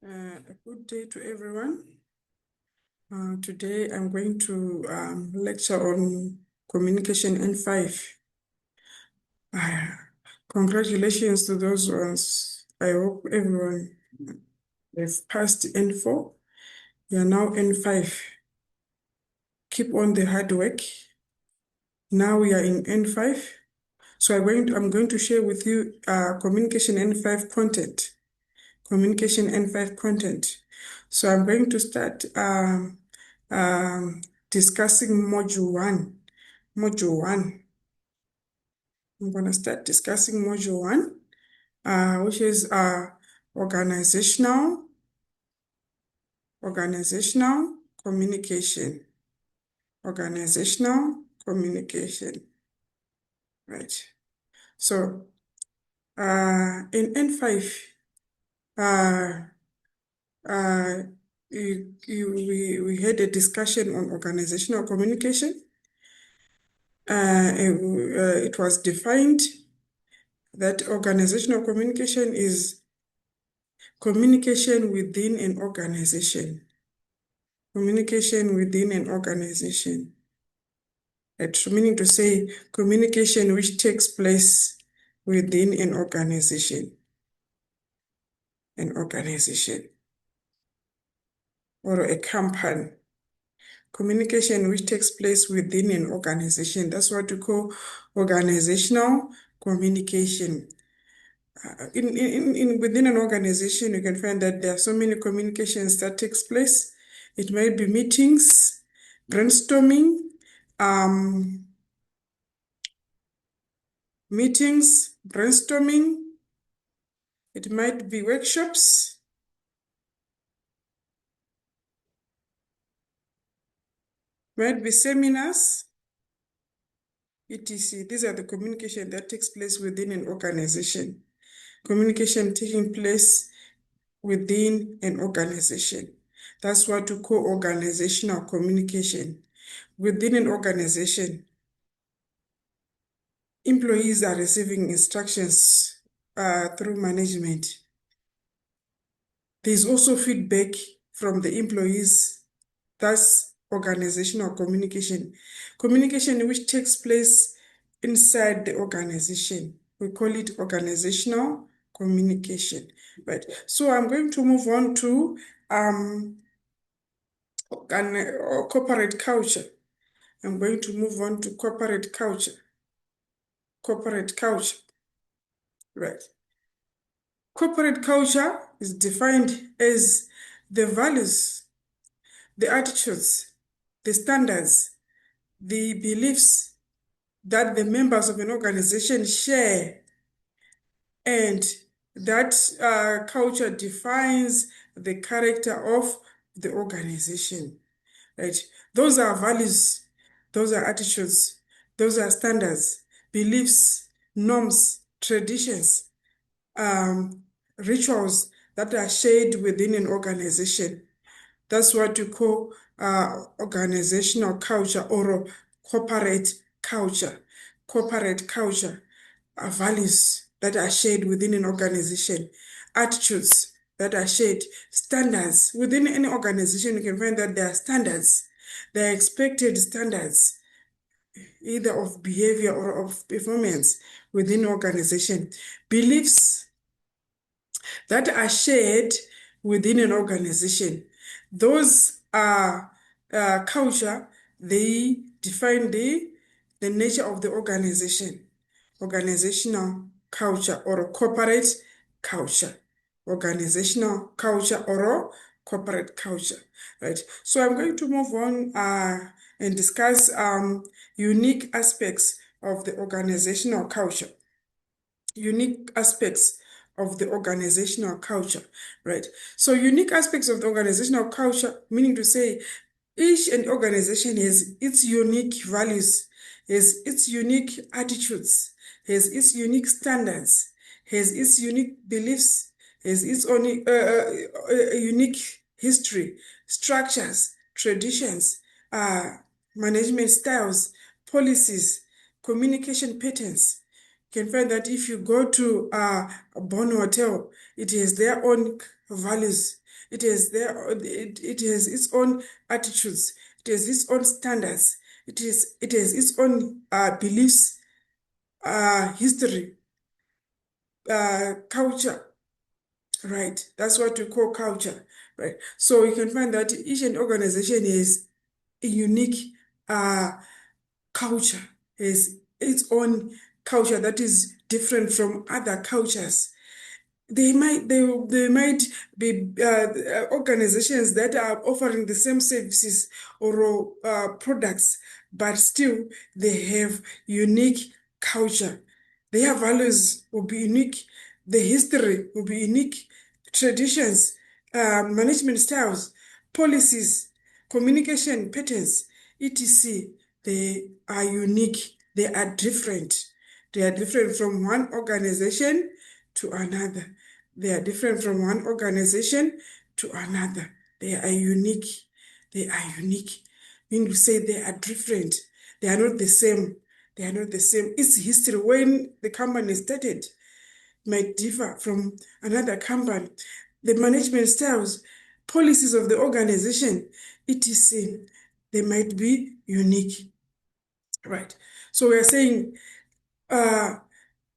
A good day to everyone. Today I'm going to lecture on communication N5. Congratulations to those ones. I hope everyone have passed N4. We are now N5. Keep on the hard work. Now we are in N5. So I'm going to share with you communication N5 content. Communication N5 content. So I'm going to start discussing module one. Module one. I'm going to start discussing module one, which is organizational communication. Organizational communication. Right. So in N5, uh, uh, we had a discussion on organizational communication. It was defined that organizational communication is communication within an organization. Communication within an organization. Meaning to say communication which takes place within an organization. An organization. Or a company. Communication which takes place within an organization. That's what we call organizational communication. Within an organization, you can find that there are so many communications that takes place. It might be meetings, brainstorming, It might be workshops. Might be seminars, etc. These are the communication that takes place within an organization. Communication taking place within an organization. That's what we call organizational communication. Within an organization, employees are receiving instructions through management. There's also feedback from the employees. That's organizational communication. Communication which takes place inside the organization. We call it organizational communication. Right. So I'm going to move on to corporate culture. I'm going to move on to corporate culture. Corporate culture. Right. Corporate culture is defined as the values, the attitudes, the standards, the beliefs that the members of an organization share, and that culture defines the character of the organization. Right? Those are values, those are attitudes, those are standards, beliefs, norms, traditions, rituals that are shared within an organization. That's what we call organizational culture or corporate culture. Corporate culture are values that are shared within an organization, attitudes that are shared, standards. Within any organization, you can find that there are standards. There are expected standards, either of behavior or of performance within an organization. Beliefs that are shared within an organization. Those are culture, they define the nature of the organization. Organizational culture or corporate culture. Organizational culture or corporate culture, right? So I'm going to move on and discuss unique aspects of the organizational culture. Unique aspects of the organizational culture, right? So unique aspects of the organizational culture, meaning to say each and organization has its unique values, has its unique attitudes, has its unique standards, has its unique beliefs, has its own unique history, structures, traditions, management styles, policies, communication patterns. You can find that if you go to a Bonn Hotel, it has their own values. It has it has its own attitudes. It has its own standards. It has its own beliefs, history, culture. Right, that's what we call culture. Right, so you can find that each and organization has a unique culture, has its own culture that is different from other cultures. They might be organizations that are offering the same services or products, but still they have unique culture. Their values will be unique. The history will be unique. Traditions, management styles, policies, communication patterns, etc. They are unique. They are different. They are different from one organization to another. They are different from one organization to another. They are unique. They are unique. When you say they are different, they are not the same. They are not the same. Its history when the company started might differ from another company. The management styles, policies of the organization, etc. They might be unique. Right. So we are saying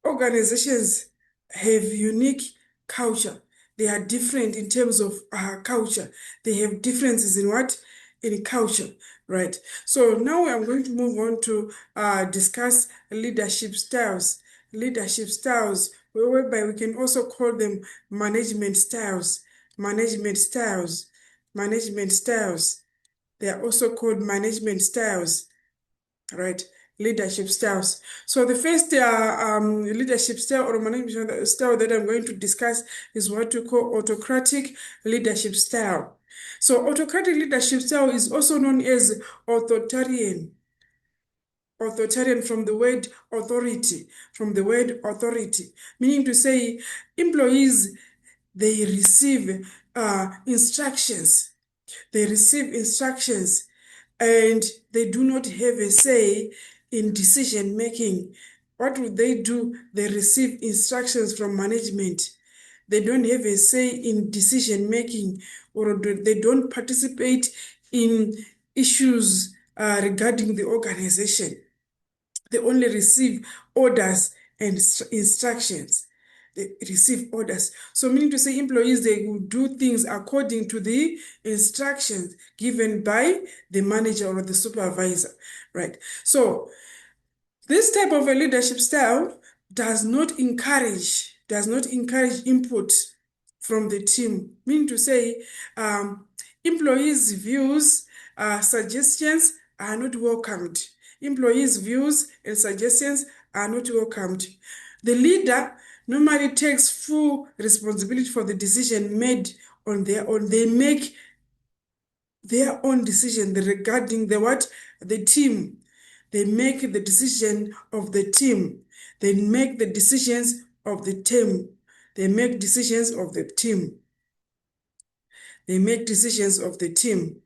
organizations have unique culture. They are different in terms of culture. They have differences in what? In culture, right? So now I'm going to move on to discuss leadership styles. Leadership styles, whereby we can also call them management styles. Management styles. Management styles. They are also called management styles, right? Leadership styles. So the first leadership style or management style that I'm going to discuss is what we call autocratic leadership style. So autocratic leadership style is also known as authoritarian. Authoritarian from the word authority, meaning to say employees, they receive instructions. They receive instructions and they do not have a say in decision making. What would they do? They receive instructions from management. They don't have a say in decision making, or they don't participate in issues regarding the organization. They only receive orders and instructions. They receive orders. So meaning to say employees, they will do things according to the instructions given by the manager or the supervisor, right? So this type of a leadership style does not encourage input from the team, meaning to say employees' views, suggestions are not welcomed. Employees' views and suggestions are not welcomed. The leader normally takes full responsibility for the decision made on their own. They make their own decision regarding the what? The team. They make the decision of the team. They make the decisions of the team. They make decisions of the team. They make decisions of the team.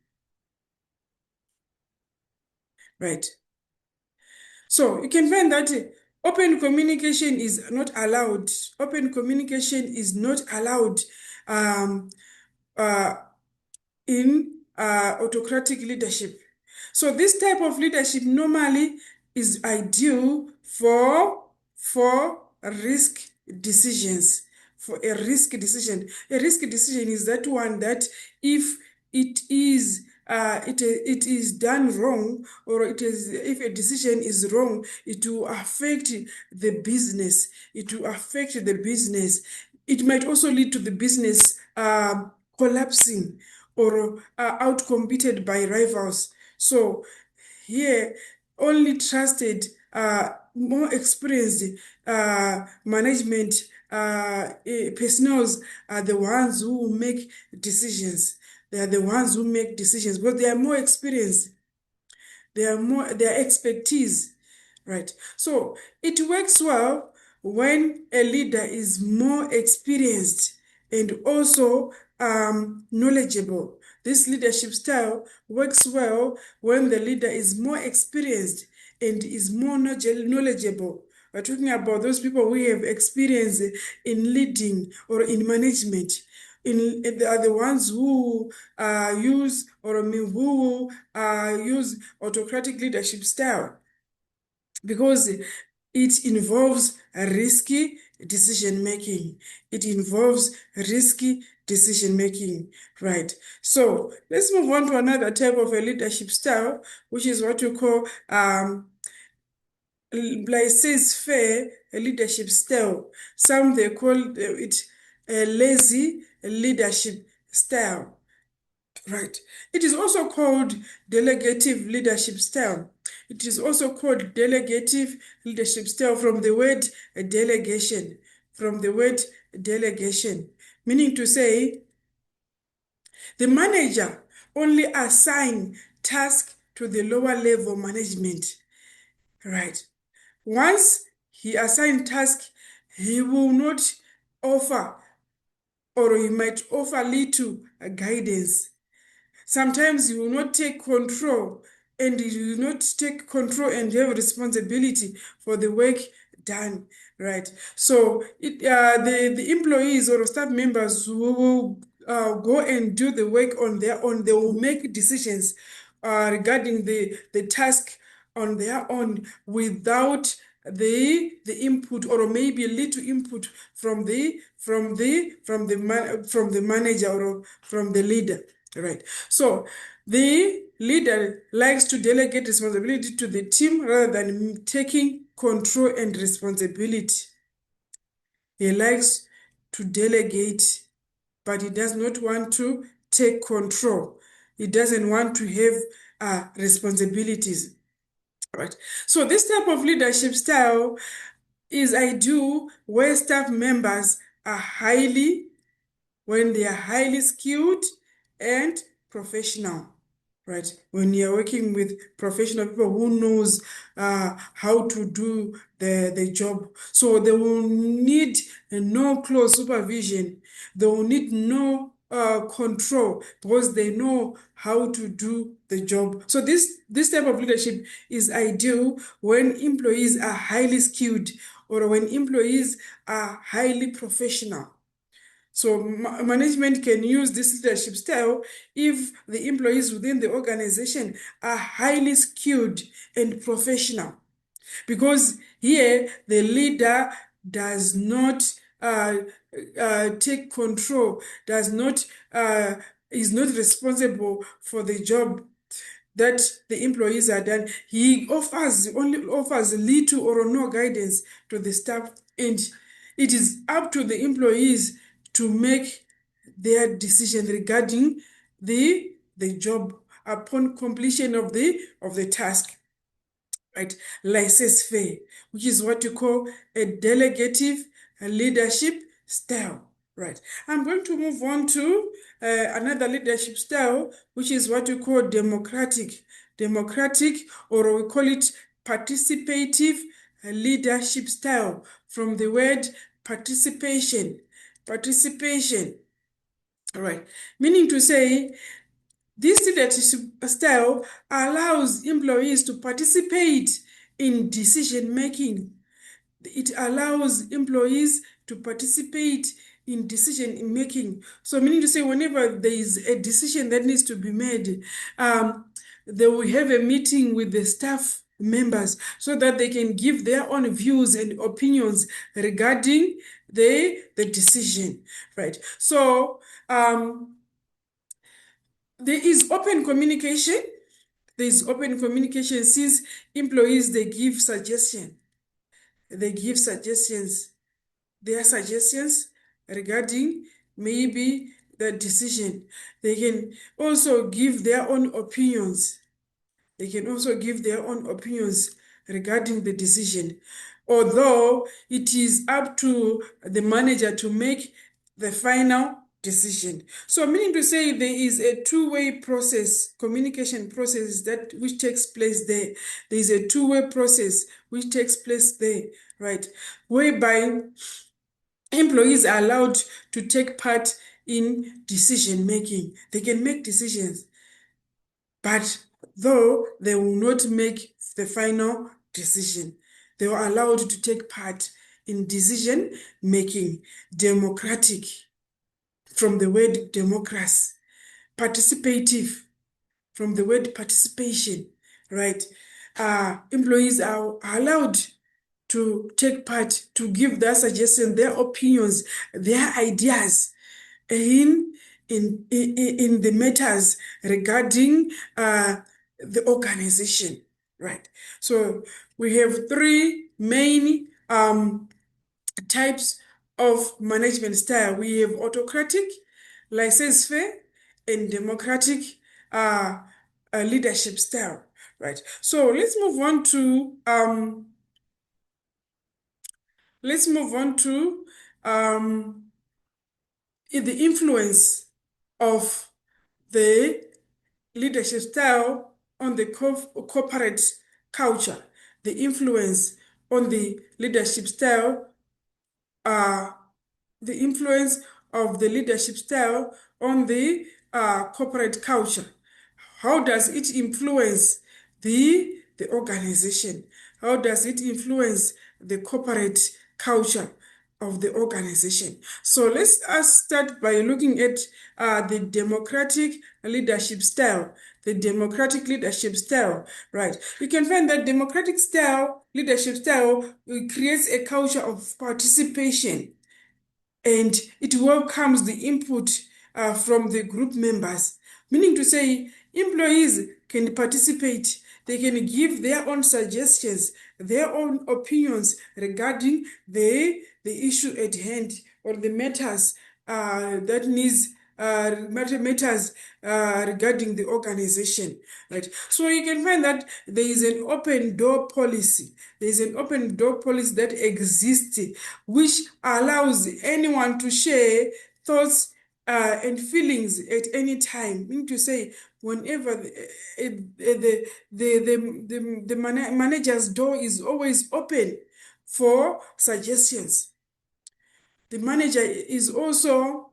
Right. So you can find that open communication is not allowed. Open communication is not allowed um, uh, in autocratic leadership. So this type of leadership normally is ideal for risk decisions. For a risk decision, a risk decision is that one that if it is done wrong, or it is if a decision is wrong, it will affect the business. It will affect the business. It might also lead to the business collapsing or outcompeted by rivals. So here, only trusted, more experienced management personnel are the ones who make decisions. They are the ones who make decisions because they are more experienced. Their expertise, right? So it works well when a leader is more experienced and also knowledgeable. This leadership style works well when the leader is more experienced and is more knowledgeable. We're talking about those people who have experience in leading or in management. they are the ones who use autocratic leadership style, because it involves risky decision making. It involves risky decision making, right? So let's move on to another type of a leadership style, which is what you call laissez-faire leadership style. Some they call it a lazy leadership style. Right. It is also called delegative leadership style. It is also called delegative leadership style from the word delegation, meaning to say the manager only assign tasks to the lower level management. Right. Once he assign task, he will not offer, or he might offer little guidance. Sometimes you will not take control, and you will not take control and have responsibility for the work done, right? So the employees or staff members who will go and do the work on their own, they will make decisions regarding the task on their own without the input, or maybe a little input from the manager or from the leader, right? So the leader likes to delegate responsibility to the team rather than taking control and responsibility. He likes to delegate, but he does not want to take control. He doesn't want to have responsibilities. Right. So this type of leadership style is ideal where staff members are when they are highly skilled and professional. Right, when you're working with professional people who knows how to do the job, so they will need no close supervision, they will need no control, because they know how to do the job. So this type of leadership is ideal when employees are highly skilled, or when employees are highly professional. So management can use this leadership style if the employees within the organization are highly skilled and professional. Because here the leader does not take control, is not responsible for the job that the employees are done. He only offers little or no guidance to the staff, and it is up to the employees to make their decision regarding the job upon completion of the task. Right, laissez-faire, which is what you call a delegative leadership style. Right, I'm going to move on to another leadership style, which is what you call democratic, or we call it participative leadership style, from the word participation. All right, meaning to say this leadership style allows employees to participate in decision making. It allows employees to participate in decision making. So meaning to say, whenever there is a decision that needs to be made, they will have a meeting with the staff members so that they can give their own views and opinions regarding the decision, right? So there is open communication. There is open communication since employees, they give suggestions. Their suggestions regarding maybe the decision. They can also give their own opinions. Regarding the decision, although it is up to the manager to make the final decision. So meaning to say, there is a two-way process, communication process which takes place there. There is a two-way process which takes place there, right? Whereby employees are allowed to take part in decision making. They can make decisions, but though they will not make the final decision, they are allowed to take part in decision making. Democratic. from the word democracy, participative from the word participation, right? Employees are allowed to take part, to give their suggestions, their opinions, their ideas in in the matters regarding the organization, right? So we have three main types of management style. We have autocratic, laissez-faire, and democratic uh, leadership style, right? So let's move on to the influence of the leadership style on the corporate culture, the influence on the leadership style, uh, the influence of the leadership style on the corporate culture. How does it influence the organization? How does it influence the corporate culture of the organization? So let's start by looking at the democratic leadership style. The democratic leadership style, right? You can find that democratic style, leadership style, creates a culture of participation, and it welcomes the input from the group members, meaning to say employees can participate, they can give their own suggestions, their own opinions regarding the issue at hand or the matters that needs matters regarding the organization, right? So you can find that there is an open door policy. There is an open door policy that exists, which allows anyone to share thoughts and feelings at any time. Meaning to say, whenever the manager's door is always open for suggestions. The manager is also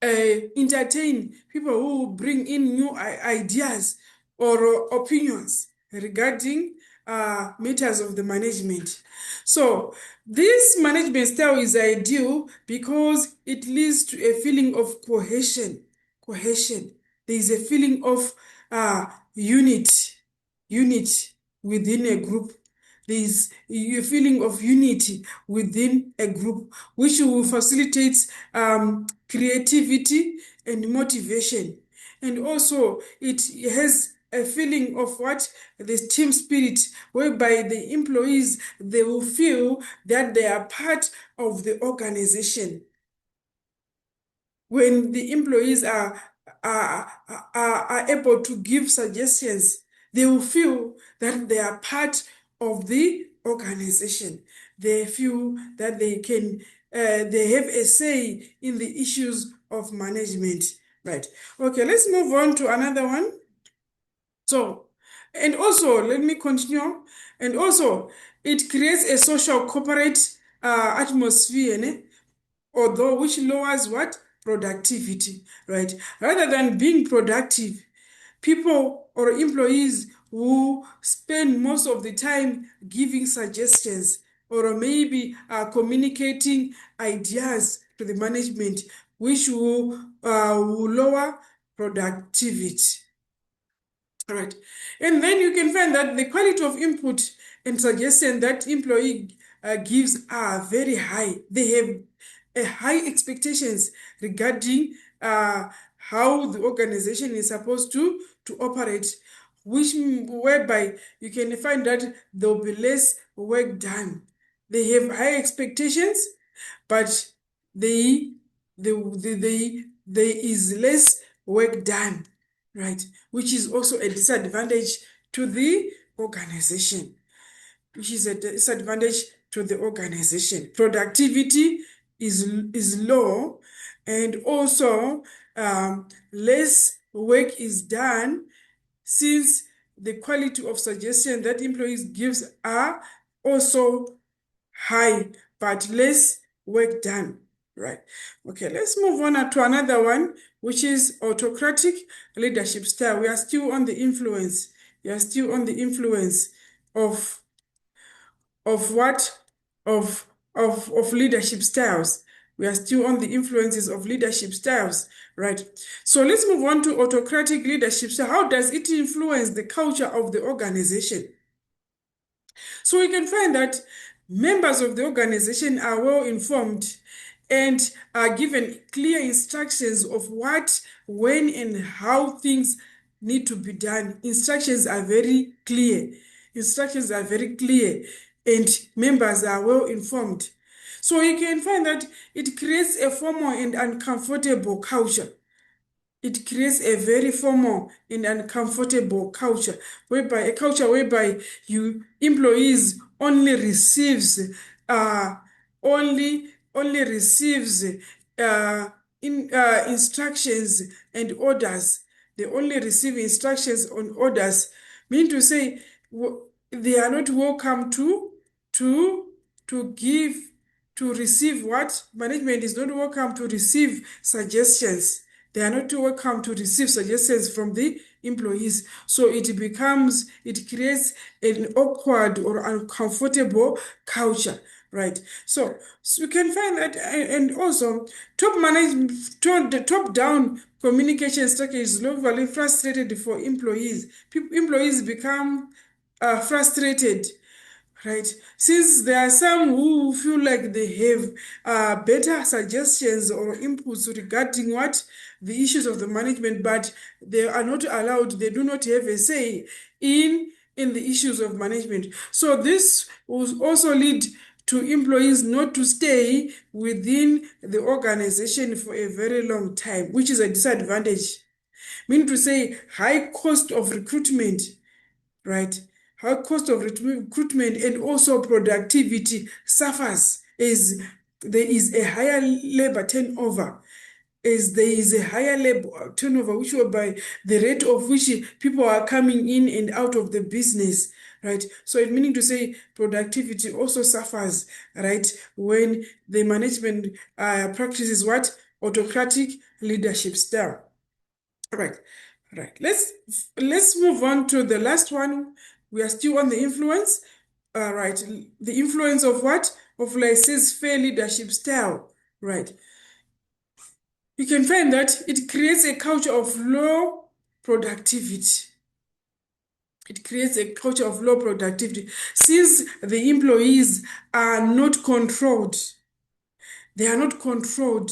entertain people who bring in new ideas or opinions regarding matters of the management. So this management style is ideal because it leads to a feeling of cohesion. Cohesion. There is a feeling of unity within a group. There is a feeling of unity within a group, which will facilitate creativity and motivation. And also, it has a feeling of what the team spirit, whereby the employees, they will feel that they are part of the organization. When the employees are able to give suggestions, they will feel that they are part of the organization. They feel that they have a say in the issues of management, right? Okay, let's move on to another one. So, and also, let me continue. And also, it creates a social corporate atmosphere, né? Although which lowers what? Productivity, right? Rather than being productive, people or employees who spend most of the time giving suggestions or maybe communicating ideas to the management, which will lower productivity. All right. And then you can find that the quality of input and suggestion that employee gives are very high. They have a high expectations regarding how the organization is supposed to operate, which whereby you can find that there will be less work done. They have high expectations, but they, there is less work done, right? Which is also a disadvantage to the organization, which is a disadvantage to the organization. Productivity is low, and also less work is done, since the quality of suggestion that employees gives are also high, but less work done. Right. Okay, let's move on to another one, which is autocratic leadership style. We are still on the influence. We are still on the influence of what? Of leadership styles. We are still on the influences of leadership styles, right? So let's move on to autocratic leadership style. How does it influence the culture of the organization? So we can find that members of the organization are well informed and are given clear instructions of what, when, and how things need to be done. Instructions are very clear. Instructions are very clear, and members are well informed. So you can find that it creates a formal and uncomfortable culture. It creates a very formal and uncomfortable culture, whereby a culture whereby you employees only receives uh only receives instructions and orders. They only receive instructions on orders, meaning to say they are not welcome to to give to receive what management is not welcome to receive suggestions. They are not welcome to receive suggestions from the employees. So it creates an awkward or uncomfortable culture, right? So you can find that, and also the top-down communication structure is globally frustrated for employees. Employees become frustrated, right? Since there are some who feel like they have better suggestions or inputs regarding what the issues of the management, but they are not allowed, they do not have a say in the issues of management. So this will also lead to employees not to stay within the organization for a very long time, which is a disadvantage. Meaning to say, high cost of recruitment, right? High cost of recruitment and also productivity suffers as there is a higher labor turnover. As there is a higher labor turnover, which will by the rate of which people are coming in and out of the business, right? So it meaning to say productivity also suffers, right, when the management practices what autocratic leadership style. Right, right. Let's move on to the last one. We are still on the influence. Right. The influence of what? Of laissez-faire leadership style. Right. You can find that it creates a culture of low productivity. It creates a culture of low productivity. Since the employees are not controlled, they are not controlled.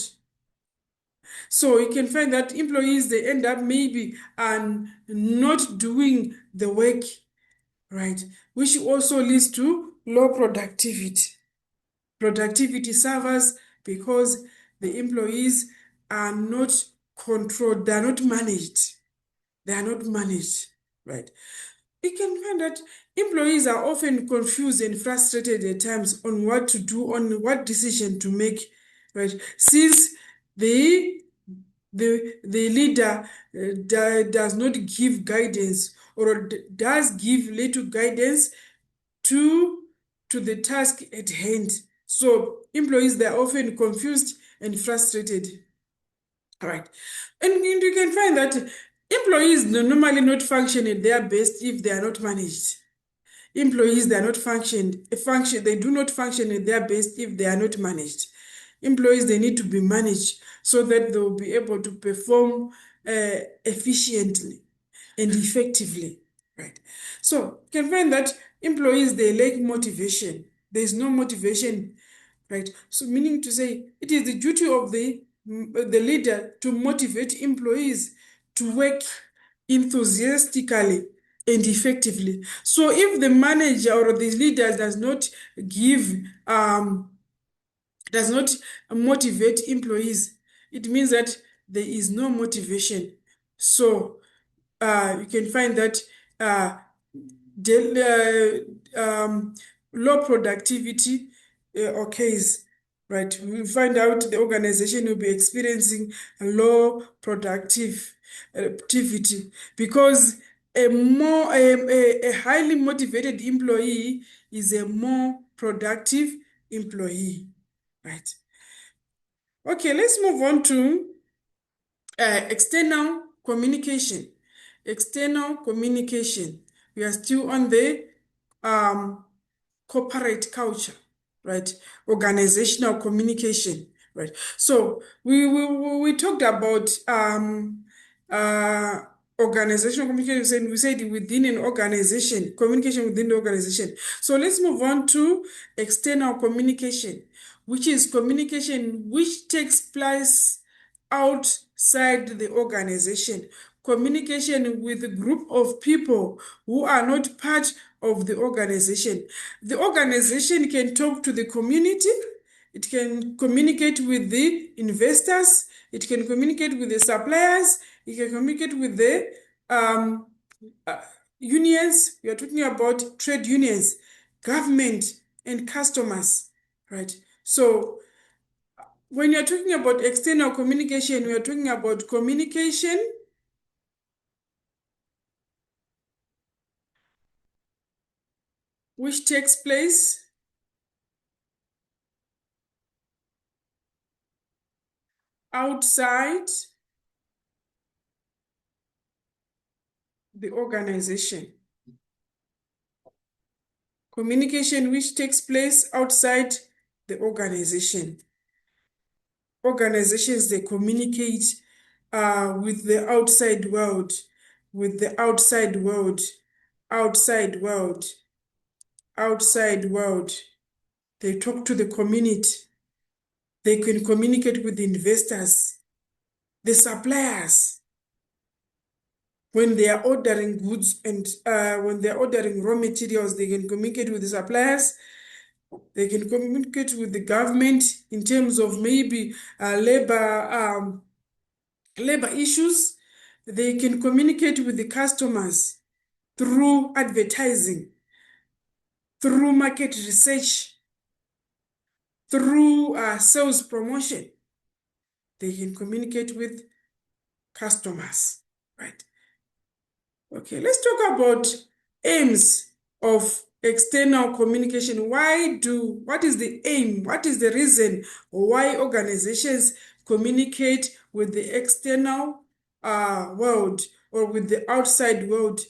So you can find that employees, they end up maybe not doing the work, right? Which also leads to low productivity. Productivity suffers because the employees are not controlled, they are not managed. They are not managed, right? You can find that employees are often confused and frustrated at times on what to do, on what decision to make, right? Since the the leader does not give guidance or does give little guidance to the task at hand. So employees, they're often confused and frustrated. All right. And you can find that employees normally not function at their best if they are not managed. Employees, they are not they do not function at their best if they are not managed. Employees, they need to be managed so that they will be able to perform efficiently and effectively, right? So you can find that employees, they lack motivation. There is no motivation, right? So meaning to say, it is the duty of the leader to motivate employees to work enthusiastically and effectively. So if the manager or the leader give does not motivate employees, it means that there is no motivation. So you can find that uh, low productivity occurs, right? We find out the organization will be experiencing low productivity because a highly motivated employee is a more productive employee, right? Okay, let's move on to external communication. External communication. We are still on the corporate culture, right? Organizational communication, right? So we talked about uh, organizational communication. We said within an organization, communication within the organization. So let's move on to external communication, which is communication which takes place outside the organization. Communication with a group of people who are not part of the organization. The organization can talk to the community, it can communicate with the investors, it can communicate with the suppliers, it can communicate with the um, uh, unions. We are talking about trade unions, government, and customers, right? So when you're talking about external communication, we are talking about communication which takes place outside the organization. Communication which takes place outside the organization. Organizations, they communicate with the outside world, with the outside world, outside world, outside world. They talk to the community. They can communicate with the investors, the suppliers. When they are ordering goods and when they are ordering raw materials, they can communicate with the suppliers. They can communicate with the government in terms of maybe labor issues. They can communicate with the customers through advertising, through market research, through sales promotion. They can communicate with customers, right? Okay, let's talk about aims of external communication. What is the aim? What is the reason why organizations communicate with the external world or with the outside world?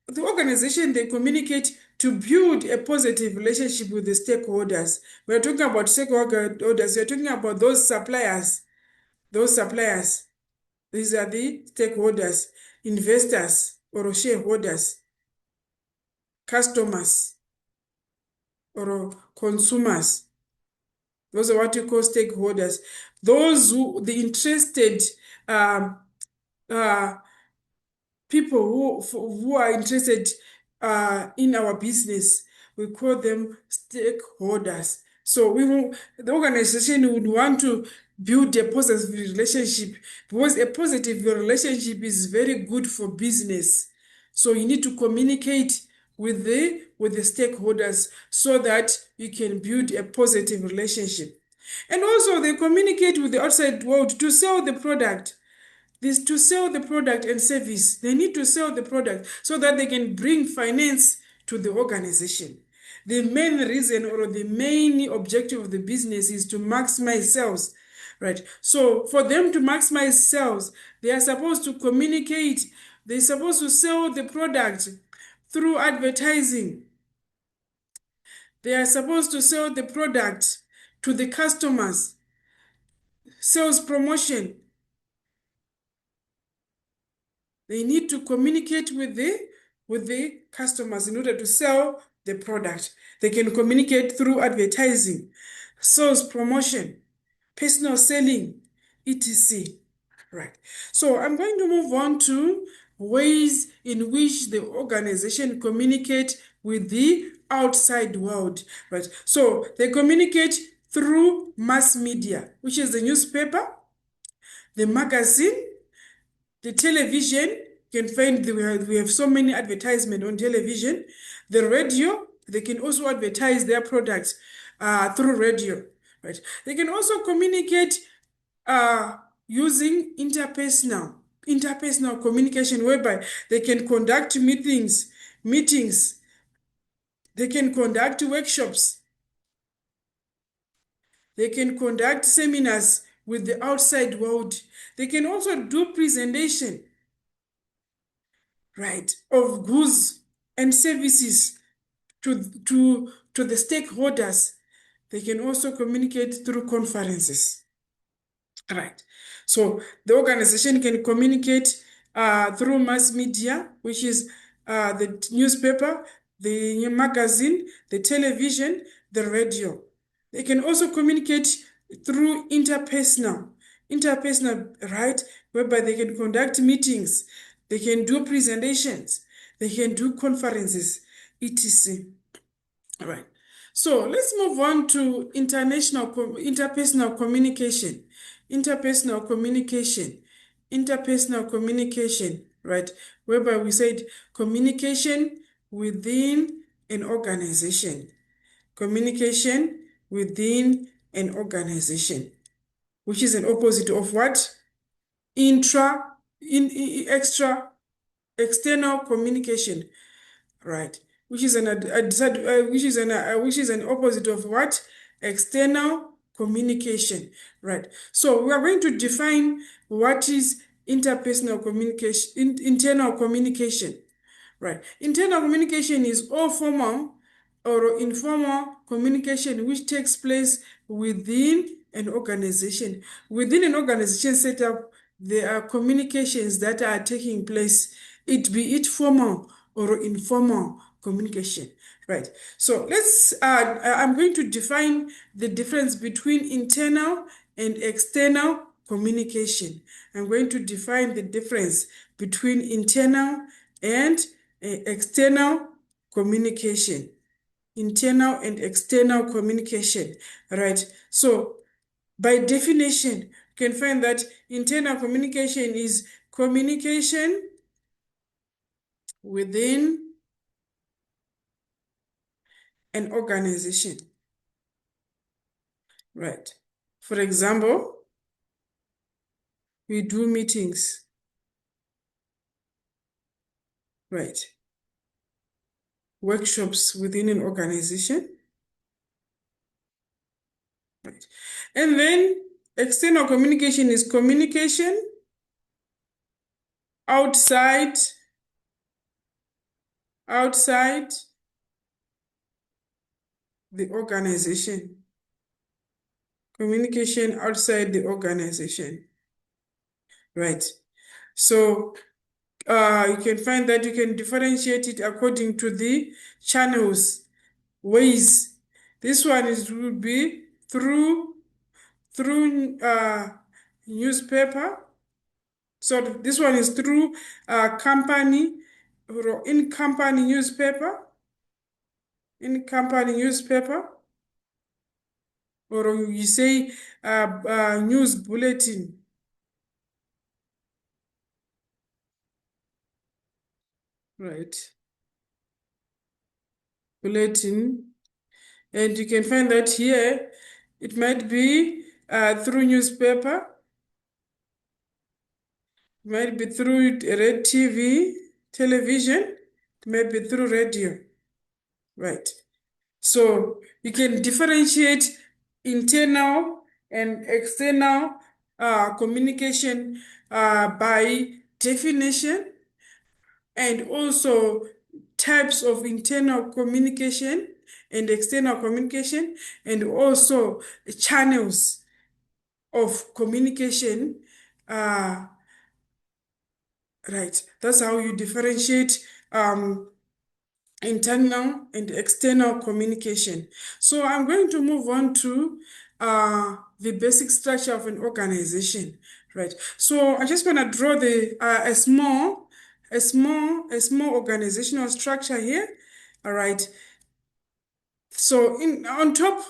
The organization, they communicate to build a positive relationship with the stakeholders. We're talking about stakeholders, we're talking about those suppliers, those suppliers. These are the stakeholders, investors or shareholders, customers or consumers. Those are what you call stakeholders. Those who, the interested um, uh, people who are interested in our business, we call them stakeholders. So the organization would want to build a positive relationship because a positive relationship is very good for business. So you need to communicate with the stakeholders so that you can build a positive relationship. And also they communicate with the outside world to sell the product. This to sell the product and service. They need to sell the product so that they can bring finance to the organization. The main reason or the main objective of the business is to maximize sales, right? So for them to maximize sales, they are supposed to communicate. They're supposed to sell the product through advertising. They are supposed to sell the product to the customers, sales promotion. They need to communicate with the customers in order to sell the product. They can communicate through advertising, sales promotion, personal selling, etc. Right. So I'm going to move on to ways in which the organization communicate with the outside world. Right. So they communicate through mass media, which is the newspaper, the magazine, the television. You can find we have so many advertisements on television. The radio, they can also advertise their products through radio, right? They can also communicate uh, using interpersonal communication, whereby they can conduct meetings, they can conduct workshops, they can conduct seminars with the outside world. They can also do presentation, right, of goods and services to the stakeholders. They can also communicate through conferences. Right. So the organization can communicate through mass media, which is the newspaper, the magazine, the television, the radio. They can also communicate through interpersonal, right, whereby they can conduct meetings, they can do presentations, they can do conferences, etc. All right. So let's move on to interpersonal communication. Interpersonal communication. Interpersonal communication, right? Whereby we said communication within an organization. Communication within an organization, which is an opposite of what? Extra, external communication. Right, which is which is an opposite of what? External communication. Right. So we are going to define what is interpersonal communication, internal communication. Right. Internal communication is all formal or informal communication which takes place within an organization. Within an organization setup, there are communications that are taking place, be it formal or informal communication. Right. So I'm going to define the difference between internal and external communication. I'm going to define the difference between internal and external communication. Internal and external communication, right? So by definition, you can find that internal communication is communication within an organization, right? For example, we do meetings, right? Workshops within an organization, right? And then external communication is communication outside the organization. Communication outside the organization. Right. So you can find that you can differentiate it according to the channels, ways. This one would be through newspaper. So this one is through company or in company newspaper. In company newspaper, or you say news bulletin. Right. Bulletin. And you can find that here, it might be through newspaper, it might be through red TV, television, it might be through radio, right? So you can differentiate internal and external communication by definition, and also types of internal communication and external communication, and also channels of communication. Right, that's how you differentiate internal and external communication. So I'm going to move on to the basic structure of an organization. Right. So I just want to draw a small organizational structure here. All right. So on top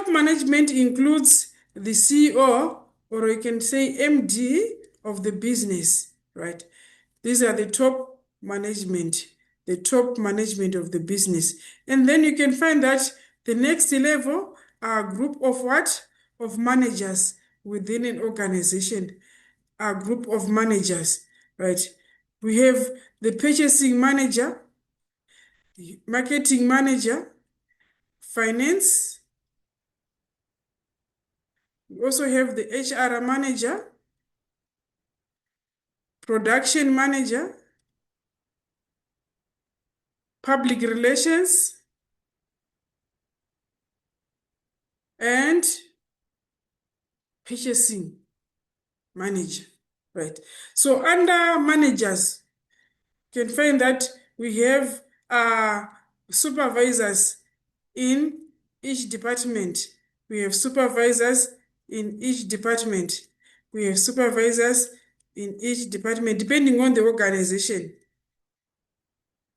management includes the CEO, or you can say MD of the business, right? These are the top management of the business. And then you can find that the next level are a group of what? Of managers within an organization, a group of managers, right? We have the purchasing manager, the marketing manager, finance. We also have the HR manager, production manager, public relations, and purchasing manager, right? So under managers, you can find that we have supervisors in each department. We have supervisors in each department. We have supervisors in each department, depending on the organization.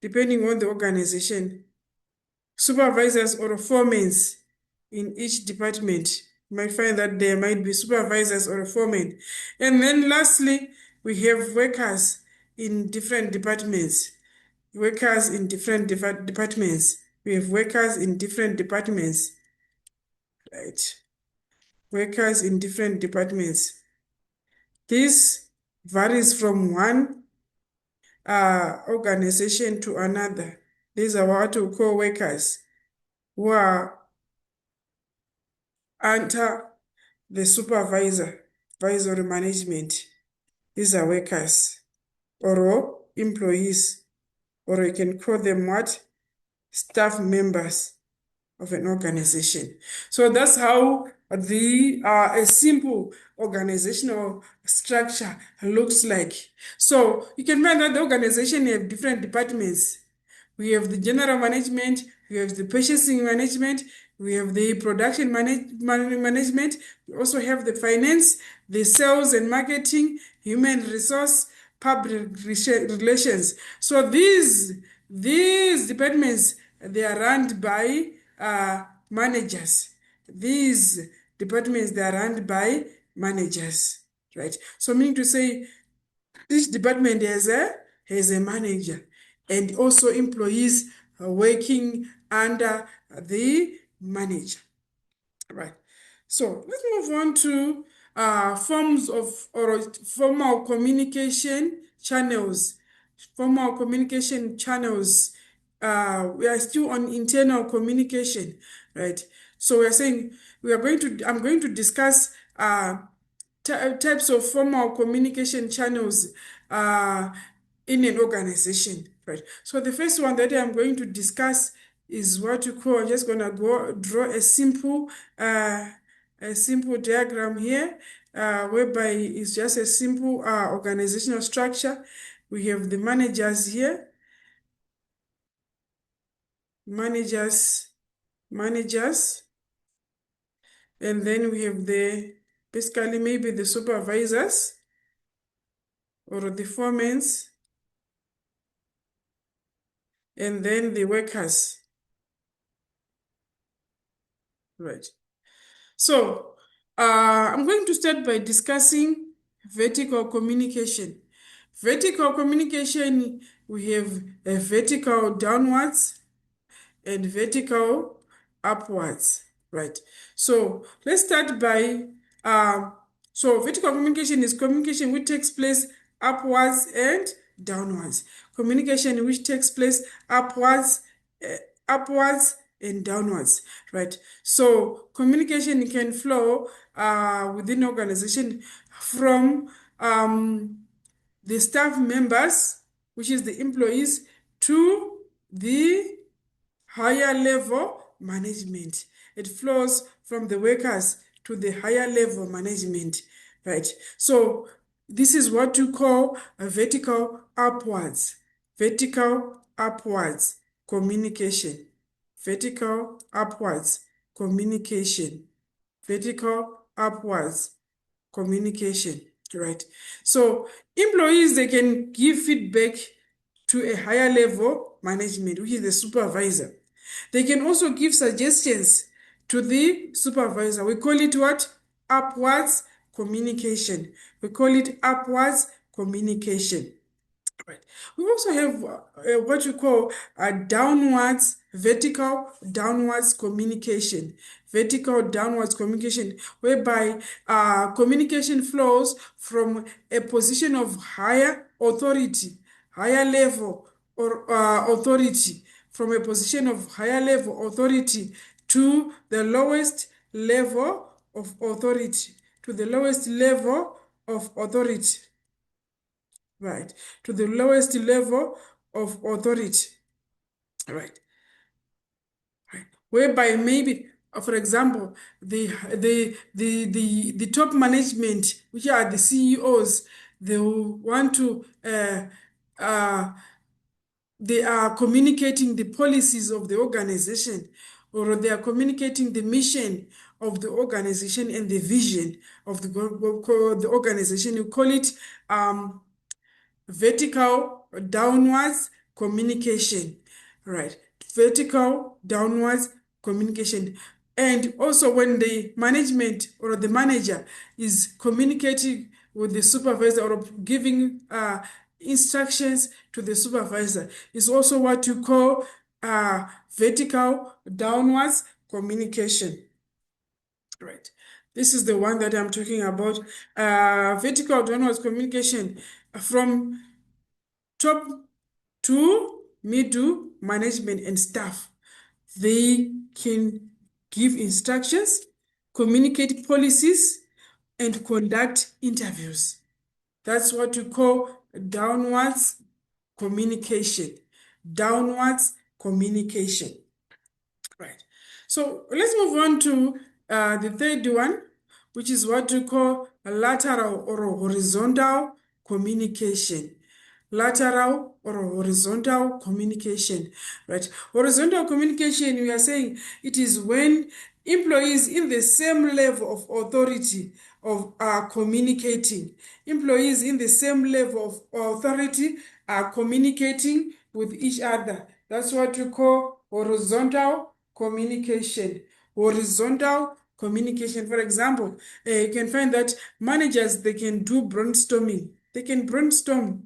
Depending on the organization, supervisors or foremen in each department. You might find that there might be supervisors or foremen. And then lastly, we have workers in different departments. Workers in different departments. We have workers in different departments, right? Workers in different departments. This varies from one organization to another. These are what we call workers who are under the supervisory management. These are workers or employees, or you can call them what? Staff members of an organization. So that's how the a simple organizational structure looks like. So you can find that the organization have different departments. We have the general management, we have the purchasing management, we have the production management, we also have the finance, the sales and marketing, human resource, public relations. So these departments, they are run by managers. These departments, they are run by managers, right? So meaning to say, each department has a manager and also employees working under the manager, right? So let's move on to forms of or formal communication channels. Formal communication channels. We are still on internal communication, right? So we are saying I'm going to discuss types of formal communication channels in an organization, right? So the first one that I'm going to discuss is what you call, I'm just gonna draw a simple diagram here, whereby it's just a simple organizational structure. We have the managers here, managers, and then we have basically maybe the supervisors or the foremen, and then the workers, right? So I'm going to start by discussing vertical communication. Vertical communication, we have a vertical downwards and vertical upwards, right? So let's start by, so vertical communication is communication which takes place upwards and downwards. Communication which takes place upwards, upwards and downwards, right? So communication can flow within organization from the staff members, which is the employees, to the higher level management. It flows from the workers to the higher level management, right? So this is what you call a vertical upwards communication, vertical upwards communication, vertical upwards communication, right? So employees, they can give feedback to a higher level management, which is the supervisor. They can also give suggestions to the supervisor. We call it what? Upwards communication. We call it upwards communication. Right. We also have what you call a vertical downwards communication. Vertical downwards communication, whereby communication flows from a position of higher authority, higher level or authority, from a position of higher level authority to the lowest level of authority, to the lowest level of authority, right, to the lowest level of authority, right, right, whereby maybe For example, the top management, which are the CEOs, they will want to uh, they are communicating the policies of the organization, or they are communicating the mission of the organization and the vision of the organization. You call it um, vertical downwards communication, right? Vertical downwards communication. And also when the management or the manager is communicating with the supervisor or giving instructions to the supervisor, is also what you call vertical downwards communication, right? This is the one that I'm talking about. Vertical downwards communication from top to middle management and staff. They can give instructions, communicate policies, and conduct interviews. That's what you call downwards communication. Downwards communication. Right. So let's move on to the third one, which is what we call lateral or horizontal communication. Lateral or horizontal communication, right? Horizontal communication, we are saying it is when employees in the same level of authority are communicating. Employees in the same level of authority are communicating with each other. That's what we call horizontal communication. Horizontal communication. For example, you can find that managers, they can do brainstorming. They can brainstorm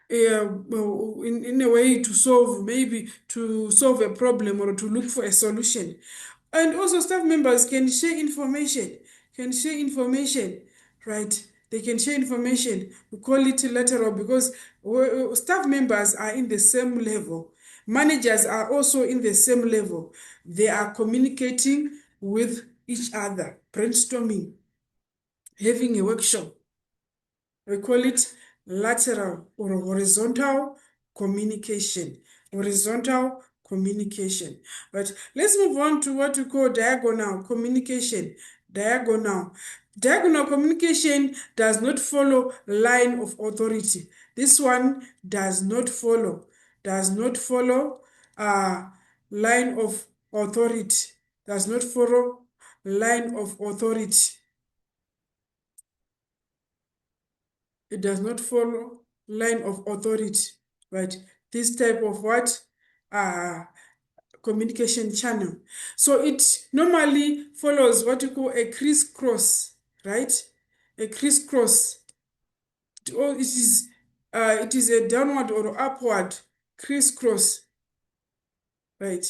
in a way to solve a problem or to look for a solution. And also staff members can share information, right? They can share information. We call it lateral because staff members are in the same level. Managers are also in the same level. They are communicating with each other, brainstorming, having a workshop. We call it lateral or horizontal communication. Horizontal communication. But let's move on to what we call diagonal communication. Diagonal. Diagonal communication does not follow line of authority. This one does not follow uh, line of authority. Does not follow line of authority. It does not follow line of authority, right? This type of what communication channel. So it normally follows what you call a crisscross, right? A crisscross. Or it is a downward or upward crisscross, right?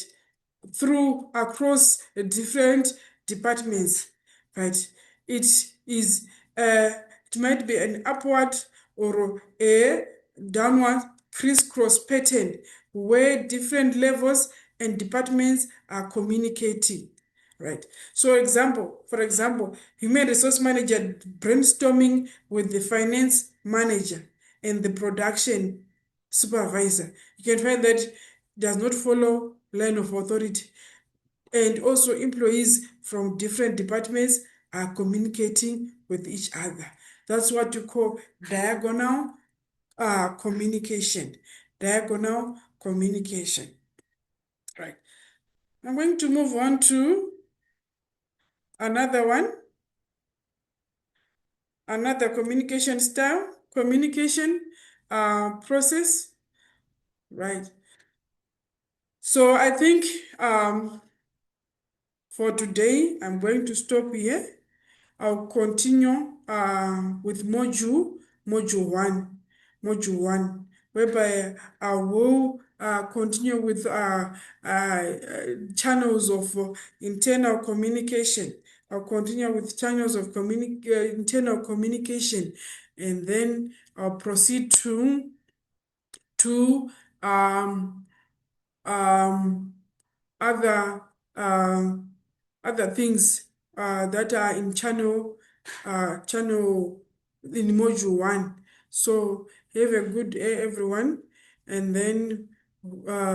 Through across different departments, right? It is it might be an upward or a downward crisscross pattern where different levels and departments are communicating, right? So for example, human resource manager brainstorming with the finance manager and the production supervisor. You can find that does not follow line of authority. And also employees from different departments are communicating with each other. That's what you call diagonal communication. Diagonal communication. Right. I'm going to move on to another one. Another communication style, communication process. Right. So I think for today, I'm going to stop here. I'll continue with module one, whereby I will continue with channels of internal communication. I'll continue with channels of internal communication, and then I'll proceed to um, other other things that are in channel in module one. So have a good day, everyone, and then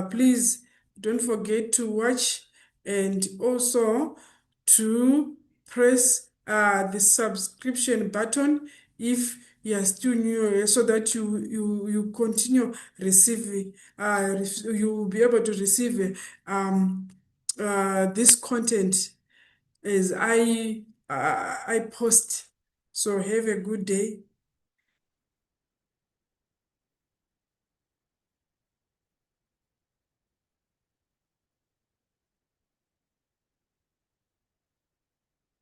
please don't forget to watch and also to press the subscription button if you are still new, so that you continue receiving, you will be able to receive this content as I post. So have a good day.